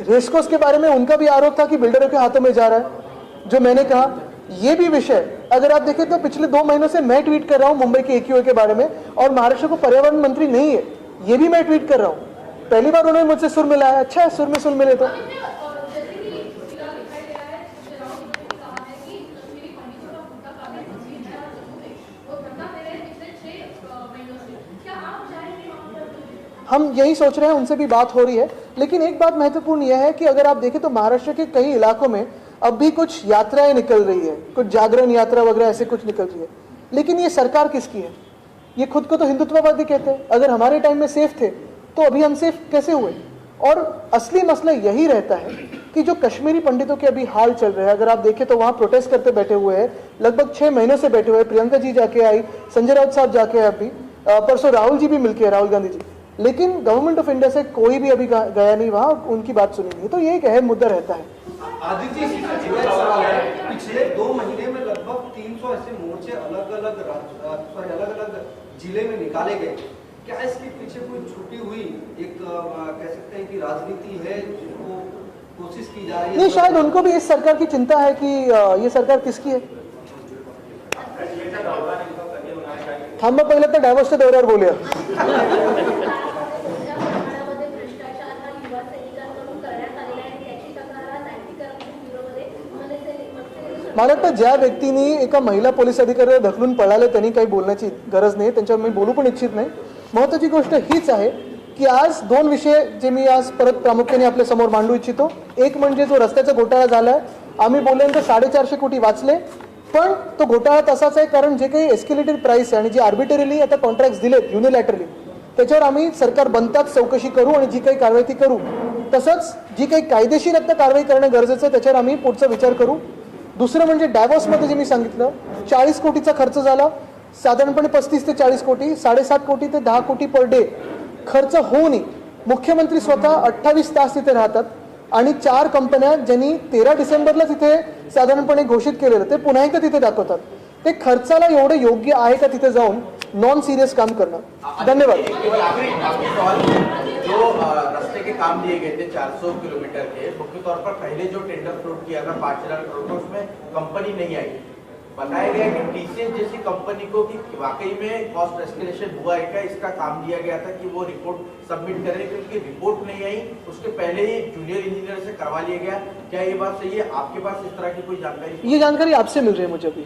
रेसकोर्स के बारे में उनका भी आरोप था कि बिल्डरों के हाथों में जा रहा है, जो मैंने कहा ये भी विषय अगर आप देखें तो पिछले 2 महीनों से मैं ट्वीट कर रहा हूं मुंबई के AQI के बारे में, और महाराष्ट्र को पर्यावरण मंत्री नहीं है ये भी मैं ट्वीट कर रहा हूं. पहली बार उन्होंने मुझसे सुर मिलाया, अच्छा है सुर में सुर मिले तो. हम यही सोच रहे हैं, उनसे भी बात हो रही है. लेकिन एक बात महत्वपूर्ण यह है कि अगर आप देखें तो महाराष्ट्र के कई इलाकों में अब भी कुछ यात्राएं निकल रही है, कुछ जागरण यात्रा वगैरह ऐसे कुछ निकल रही है. लेकिन ये सरकार किसकी है? ये खुद को तो हिंदुत्ववादी कहते हैं. अगर हमारे टाइम में सेफ थे तो अभी हम सेफ कैसे हुए? और असली मसला यही रहता है कि जो कश्मीरी पंडितों के अभी हाल चल रहे हैं, अगर आप देखें तो वहाँ प्रोटेस्ट करते बैठे हुए हैं, लगभग 6 महीनों से बैठे हुए हैं. प्रियंका जी जाके आई, संजय राउत साहब जाके आए, अभी परसों राहुल जी भी मिलके, राहुल गांधी जी, लेकिन गवर्नमेंट ऑफ इंडिया से कोई भी अभी गया नहीं वहाँ, उनकी बात सुनी नहीं. तो ये एक अहम मुद्दा रहता है. आदित्य सिंह का जीवन सवाल है. पिछले 2 महीने में लगभग 300 ऐसे मोर्चे अलग अलग जिले में निकाले गए. क्या इसके पीछे कोई छुपी हुई एक कह सकते हैं कि राजनीति है जिसको कोशिश की जा रही है? नहीं, शायद उनको भी इस सरकार की चिंता है कि ये सरकार किसकी है. थांबा, पहिलं तर डायव्हर्सच्या दौऱ्यावर बोलूया. मला वाटतं ज्या व्यक्तींनी एका महिला पोलीस अधिकाऱ्याला ढकलून पळाले त्यांनी काही बोलण्याची गरज नाही, त्यांच्यावर मी बोलू पण इच्छित नाही. महत्त्वाची गोष्ट हीच आहे की आज दोन विषय जे मी आज परत प्रामुख्याने आपल्या समोर मांडू इच्छितो. एक म्हणजे जो रस्त्याचा घोटाळा झालाय, आम्ही बोलल्यानंतर 450 कोटी वाचले, पण तो घोटाळा तसाच आहे कारण जे काही एस्केलेटेड प्राइस आहे आणि जे आर्बिटरीली आता कॉन्ट्रॅक्ट दिलेत युनिलॅटरली, त्याच्यावर आम्ही सरकार बनताच चौकशी करू आणि जी काही कारवाई ती करू. तसंच जी काही कायदेशीर आता कारवाई करणं गरजेचं आहे त्याच्यावर आम्ही पुढचा विचार करू. दुसरं म्हणजे डायव्हर्समध्ये जे मी सांगितलं 40 कोटीचा खर्च झाला, साधारणपणे 35 ते 40 कोटी, 7.5 कोटी ते 10 कोटी पर डे खर्च होऊनही मुख्यमंत्री स्वतः 28 तास तिथे राहतात आणि 4 कंपन्या ज्यांनी 13 डिसेंबरला तिथे साधारणपणे घोषित केलेलं ते पुन्हा एकदा तिथे दाखवतात. ते खर्चाला एवढं योग्य आहे का तिथे जाऊन नॉन सिरियस काम करणं. धन्यवाद. केवल आखिरी सवाल, जो रास्ते के काम दिए गए थे 400 किलोमीटर के, मुख्य तौर पर पहले जो टेंडर फ्लोट किया था 5,000 करोड़ का, उसमें कंपनी नहीं आई. बताया गया कि टीसीएस जैसी कंपनी को कि वाकई में कॉस्ट एस्केलेशन हुआ है क्या, इसका काम दिया गया था कि वो रिपोर्ट सबमिट करें, क्योंकि रिपोर्ट नहीं आई उसके पहले ही जूनियर इंजीनियर से करवा लिया गया. क्या ये बात सही है? आपके पास इस तरह की कोई जानकारी? ये जानकारी आपसे मिल रही है मुझे अभी.